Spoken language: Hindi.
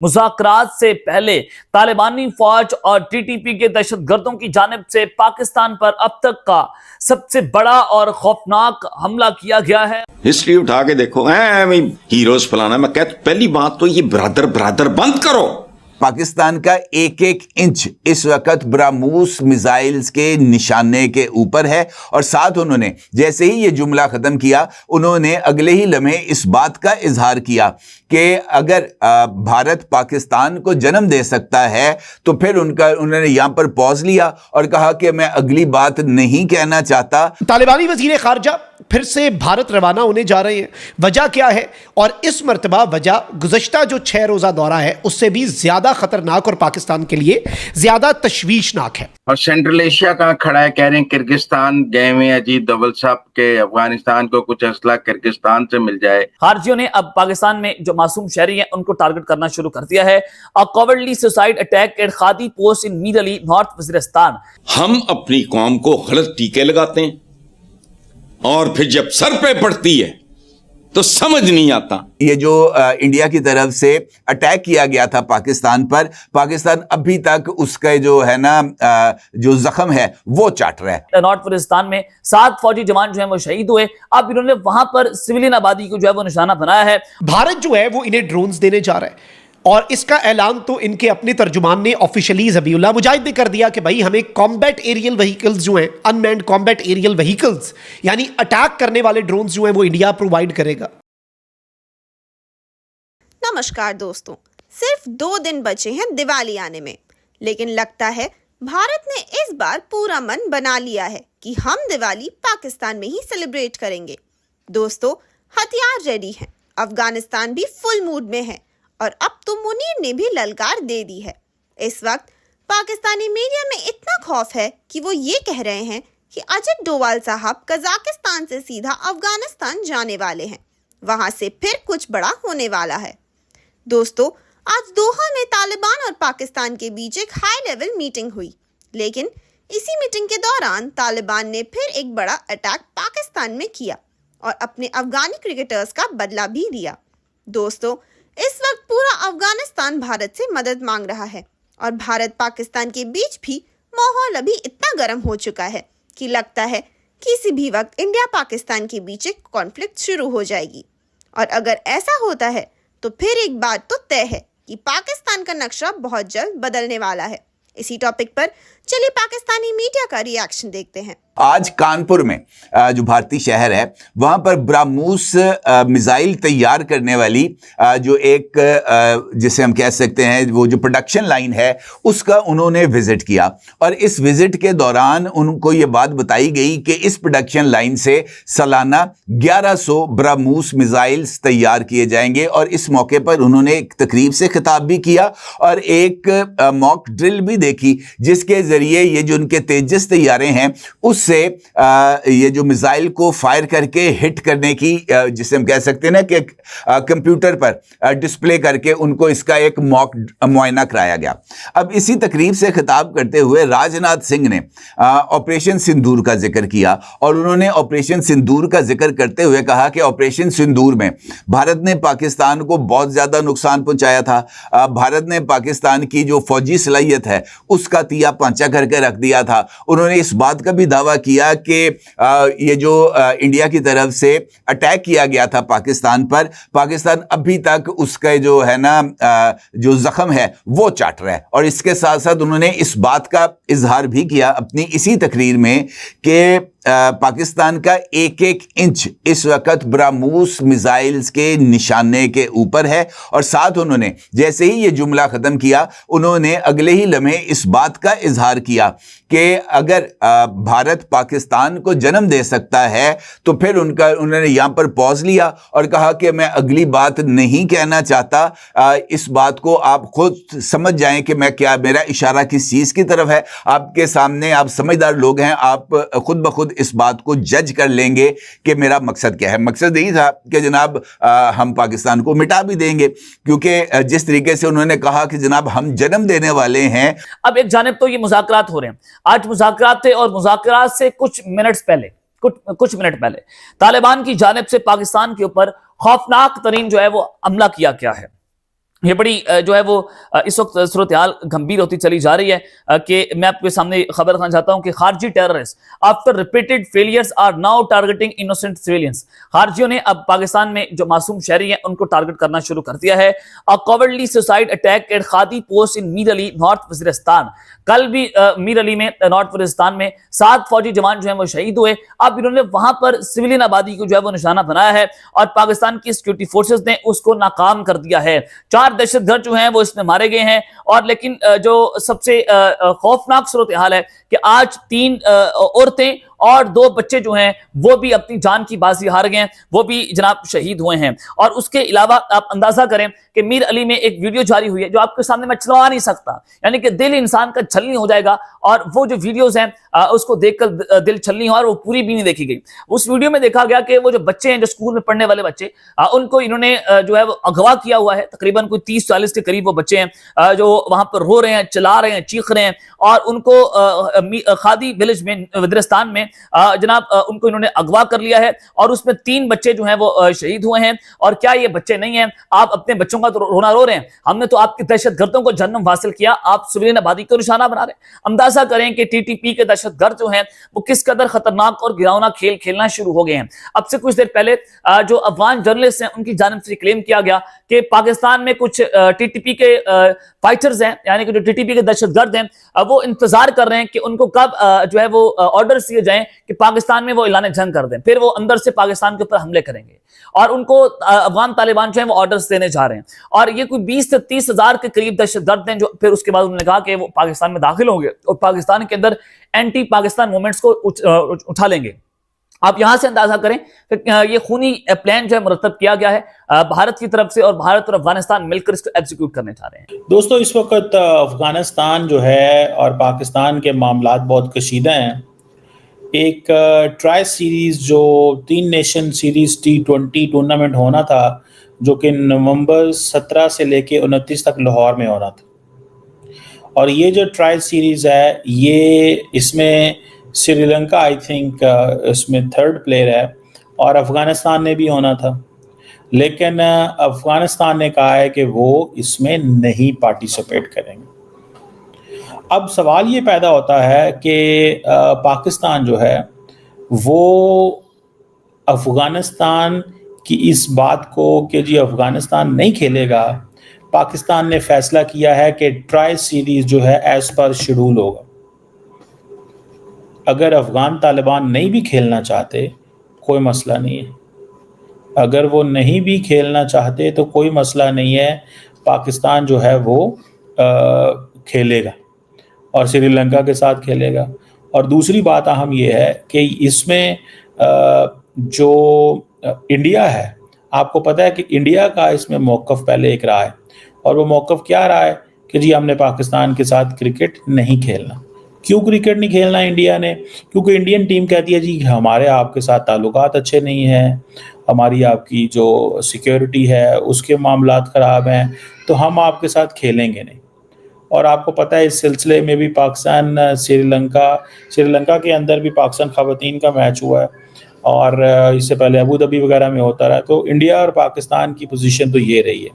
मुज़ाकरात से पहले तालिबानी फौज और टीटीपी के दहशतगर्दों की जानिब से पाकिस्तान पर अब तक का सबसे बड़ा और खौफनाक हमला किया गया है। हिस्ट्री उठा के देखो, हीरोज फलाना। मैं कहता पहली बात तो ये ब्रदर ब्रदर बंद करो। पाकिस्तान का एक एक इंच इस वक्त ब्राह्मोस मिसाइल्स के निशाने के ऊपर है और साथ उन्होंने जैसे ही ये जुमला ख़त्म किया, उन्होंने अगले ही लम्हे इस बात का इजहार किया कि अगर भारत पाकिस्तान को जन्म दे सकता है तो फिर उन्होंने यहां पर पॉज लिया और कहा कि मैं अगली बात नहीं कहना चाहता। तालिबानी वजीर खारजा फिर से भारत रवाना होने जा रहे हैं। वजह क्या है? और इस मर्तबा वजह गुज़श्ता जो 6 रोज़ा दौरा है उससे भी ज्यादा खतरनाक और पाकिस्तान के लिए ज्यादा तशवीशनाक है। और सेंट्रल एशिया कहाँ खड़ा है? कह रहे हैं किर्गिस्तान गए हुए अजीत डोवल साहब के अफगानिस्तान को कुछ असला किर्गिस्तान से मिल जाए। खारजियों ने अब पाकिस्तान में जो मासूम शहरी हैं उनको टारगेट करना शुरू कर दिया है। A cowardly suicide attack at Khadi post in Mir Ali North Waziristan. हम अपनी कौम को गलत टीके लगाते हैं और फिर जब सर पे पड़ती है तो समझ नहीं आता। ये जो इंडिया की तरफ से अटैक किया गया था पाकिस्तान पर, पाकिस्तान अभी तक उसका जो है ना जो जख्म है वो चाट रहा है। नॉर्थ वजीरिस्तान में 7 फौजी जवान जो है वो शहीद हुए। अब इन्होंने वहां पर सिविलियन आबादी को जो है वो निशाना बनाया है। भारत जो है वो इन्हें ड्रोन्स देने जा रहा है और इसका ऐलान तो इनके अपने तर्जुमान ने ऑफिशियली ज़बीउल्लाह मुजाहिद ने कर दिया कि भाई हमें कॉम्बैट एरियल व्हीकल्स जो हैं, अनमैन्ड कॉम्बैट एरियल व्हीकल्स यानी अटैक करने वाले ड्रोन्स जो हैं वो इंडिया प्रोवाइड करेगा। नमस्कार दोस्तों, सिर्फ 2 दिन बचे हैं दिवाली आने में, लेकिन लगता है भारत ने इस बार पूरा मन बना लिया है कि हम दिवाली पाकिस्तान में ही सेलिब्रेट करेंगे। दोस्तों, हथियार रेडी हैं, अफगानिस्तान भी फुल मूड में है और अब तो मुनीर ने भी ललकार दे दी है। इस वक्त पाकिस्तानी मीडिया में इतना खौफ है कि वो ये कह रहे हैं कि अजित डोवाल साहब कजाकिस्तान से सीधा अफगानिस्तान जाने वाले हैं, वहां से फिर कुछ बड़ा होने वाला है। दोस्तों, आज दोहा में तालिबान और पाकिस्तान के बीच एक हाई लेवल मीटिंग हुई, लेकिन इसी मीटिंग के दौरान तालिबान ने फिर एक बड़ा अटैक पाकिस्तान में किया और अपने अफगानी क्रिकेटर्स का बदला भी लिया। दोस्तों, इस वक्त पूरा अफगानिस्तान भारत से मदद मांग रहा है और भारत पाकिस्तान के बीच भी माहौल अभी इतना गर्म हो चुका है कि लगता है किसी भी वक्त इंडिया पाकिस्तान के बीच एक कॉन्फ्लिक्ट शुरू हो जाएगी। और अगर ऐसा होता है तो फिर एक बात तो तय है कि पाकिस्तान का नक्शा बहुत जल्द बदलने वाला है। इसी टॉपिक पर चलिए पाकिस्तानी मीडिया का रिएक्शन देखते हैं। आज कानपुर में जो भारतीय शहर है वहां पर ब्राह्मोस मिसाइल तैयार करने वाली जो एक जिसे हम कह सकते हैं वो जो प्रोडक्शन लाइन है उसका उन्होंने विजिट किया और इस विजिट के दौरान उनको ये बात बताई गई कि इस प्रोडक्शन लाइन से सालाना 1100 ब्राह्मोस मिसाइल्स तैयार किए जाएंगे और इस मौके पर उन्होंने एक तकरीब से खिताब भी किया और एक मॉक ड्रिल भी देखी जिसके जरिए ये जो उनके तेजस तैयारे हैं उस से ये जो मिसाइल को फायर करके हिट करने की जिसे हम कह सकते हैं ना कि कंप्यूटर पर डिस्प्ले करके उनको इसका एक मॉक मुआयना कराया गया। अब इसी तकरीब से खिताब करते हुए राजनाथ सिंह ने ऑपरेशन सिंदूर का जिक्र किया और उन्होंने ऑपरेशन सिंदूर का जिक्र करते हुए कहा कि ऑपरेशन सिंदूर में भारत ने पाकिस्तान को बहुत ज़्यादा नुकसान पहुंचाया था। भारत ने पाकिस्तान की जो फौजी सलाहियत है उसका तिया पांचा करके रख दिया था। उन्होंने इस बात का भी दावा किया कि ये जो इंडिया की तरफ से अटैक किया गया था पाकिस्तान पर, पाकिस्तान अभी तक उसका जो है ना जो जख्म है वो चाट रहा है। और इसके साथ साथ उन्होंने इस बात का इजहार भी किया अपनी इसी तकरीर में कि पाकिस्तान का एक एक इंच इस वक्त ब्राह्मोस मिसाइल्स के निशाने के ऊपर है और साथ उन्होंने जैसे ही ये जुमला ख़त्म किया, उन्होंने अगले ही लम्हे इस बात का इजहार किया कि अगर भारत पाकिस्तान को जन्म दे सकता है तो फिर उन्होंने यहाँ पर पॉज लिया और कहा कि मैं अगली बात नहीं कहना चाहता। इस बात को आप खुद समझ जाएं कि मैं क्या, मेरा इशारा किस चीज़ की तरफ है। आपके सामने आप समझदार लोग हैं, आप खुद ब खुद इस बात को जज कर लेंगे कि मेरा मकसद क्या है। मकसद यही था कि जनाब हम पाकिस्तान को मिटा भी देंगे, क्योंकि जिस तरीके से उन्होंने कहा कि जनाब हम जन्म देने वाले हैं। अब एक जानिब तो ये मुज़ाकरात हो रहे हैं, आज मुज़ाकरात थे और मुज़ाकरात से कुछ मिनट पहले तालिबान की जानिब से पाकिस्तान के ऊपर खौफनाक तरीन जो है वो हमला किया गया है। ये बड़ी जो है वो इस वक्त सूरत हाल गंभीर होती चली जा रही है कि मैं आपके सामने खबर रखना चाहता हूं कि खारजी terrorist after repeated failures are now targeting innocent civilians. खारजियों ने अब पाकिस्तान में जो मासूम शहरी हैं उनको टारगेट करना शुरू कर दिया है। A cowardly suicide attack at Khadi post in Mir Ali North Waziristan. कल भी मीर अली में नॉर्थ वजीरिस्तान में 7 फौजी जवान जो है वो शहीद हुए। अब इन्होंने वहां पर सिविलियन आबादी को जो है वो निशाना बनाया है और पाकिस्तान की सिक्योरिटी फोर्सेस ने उसको नाकाम कर दिया है। 4 दहशतगर्द जो हैं वो इसमें मारे गए हैं। और लेकिन जो सबसे खौफनाक सूरत हाल है कि आज 3 औरतें और 2 बच्चे जो हैं वो भी अपनी जान की बाजी हार गए हैं, वो भी जनाब शहीद हुए हैं। और उसके अलावा आप अंदाजा करें कि मीर अली में एक वीडियो जारी हुई है जो आपके सामने मैं चलवा नहीं सकता, यानी कि दिल इंसान का छलनी हो जाएगा। और वो जो वीडियोस हैं उसको देखकर दिल छलनी हो और वो पूरी भी नहीं देखी गई। उस वीडियो में देखा गया कि वो जो बच्चे हैं, जो स्कूल में पढ़ने वाले बच्चे, उनको इन्होंने जो है वो अगवा किया हुआ है। तकरीबन कोई 30-40 के करीब वो बच्चे हैं जो वहां पर रो रहे हैं, चिल्ला रहे हैं, चीख रहे हैं। और उनको खादी विलेज में वजीरिस्तान में जनाब उनको इन्होंने अगवा कर लिया है और उसमें 3 बच्चे जो हैं वो शहीद हुए हैं। और क्या ये बच्चे नहीं हैं? आप अपने बच्चों का तो रोना रो रहे हैं, हमने तो आपकी दहशतगर्दों को जन्म हासिल किया, आप सिविलियन आबादी को निशाना बना रहे हैं। अंदाजा करें कि टीटीपी के दहशतगर्द जो हैं वो किस कदर खतरनाक और गिरावना खेल खेलना शुरू हो गए हैं। अब से कुछ देर पहले जो अफगान जर्नलिस्ट हैं उनकी जानिब से क्लेम किया गया कि पाकिस्तान में कुछ टीटीपी के फाइटर्स हैं, यानी कि जो टीटीपी के दहशतगर्द हैं, वो इंतजार कर रहे हैं कि उनको कब जो है वो ऑर्डर दिए जाएं कि पाकिस्तान में वो ऐलान जंग कर दें, फिर वो अंदर से पाकिस्तान के ऊपर हमले करेंगे। और उनको अफगान तालिबान जो है वो ऑर्डर्स देने जा रहे हैं। और ये कोई 20 से 30 हजार के करीब दहशतगर्द हैं जो फिर उसके बाद उन्होंने कहा कि वो पाकिस्तान में दाखिल होंगे और पाकिस्तान के अंदर एंटी पाकिस्तान मूवमेंट्स को उठा लेंगे। आप यहां से अंदाजा करें कि ये खूनी प्लान जो है मुरतब किया गया है भारत की तरफ से और भारत और अफगानिस्तान मिलकर इसको एग्जीक्यूट करने जा रहे हैं। दोस्तों, इस वक्त अफगानिस्तान जो है और पाकिस्तान के मामलात बहुत कशीदा हैं। एक ट्राई सीरीज़ जो 3 नेशन सीरीज़ T20 टूर्नामेंट होना था, जो कि नवंबर 17 से लेके 29 तक लाहौर में होना था। और ये जो ट्राई सीरीज़ है, ये इसमें श्रीलंका आई थिंक इसमें 3rd प्लेयर है और अफ़गानिस्तान ने भी होना था, लेकिन अफ़गानिस्तान ने कहा है कि वो इसमें नहीं पार्टिसिपेट करेंगे। अब सवाल ये पैदा होता है कि पाकिस्तान जो है वो अफ़गानिस्तान की इस बात को कि जी अफ़गानिस्तान नहीं खेलेगा, पाकिस्तान ने फ़ैसला किया है कि ट्राई सीरीज़ जो है एज़ पर शेड्यूल होगा। अगर अफ़गान तालिबान नहीं भी खेलना चाहते कोई मसला नहीं है, अगर वो नहीं भी खेलना चाहते तो कोई मसला नहीं है, पाकिस्तान जो है वो खेलेगा और श्रीलंका के साथ खेलेगा। और दूसरी बात अहम ये है कि इसमें जो इंडिया है, आपको पता है कि इंडिया का इसमें मौक़िफ़ पहले एक रहा है और वो मौक़िफ़ क्या रहा है कि जी हमने पाकिस्तान के साथ क्रिकेट नहीं खेलना। क्यों क्रिकेट नहीं खेलना इंडिया ने? क्योंकि इंडियन टीम कहती है जी हमारे आपके साथ ताल्लुकात अच्छे नहीं हैं, हमारी आपकी जो सिक्योरिटी है उसके मामलात ख़राब हैं, तो हम आपके साथ खेलेंगे नहीं। और आपको पता है इस सिलसिले में भी पाकिस्तान श्रीलंका के अंदर भी पाकिस्तान ख़वातीन का मैच हुआ है और इससे पहले अबू धाबी वगैरह में होता रहा। तो इंडिया और पाकिस्तान की पोजीशन तो ये रही है।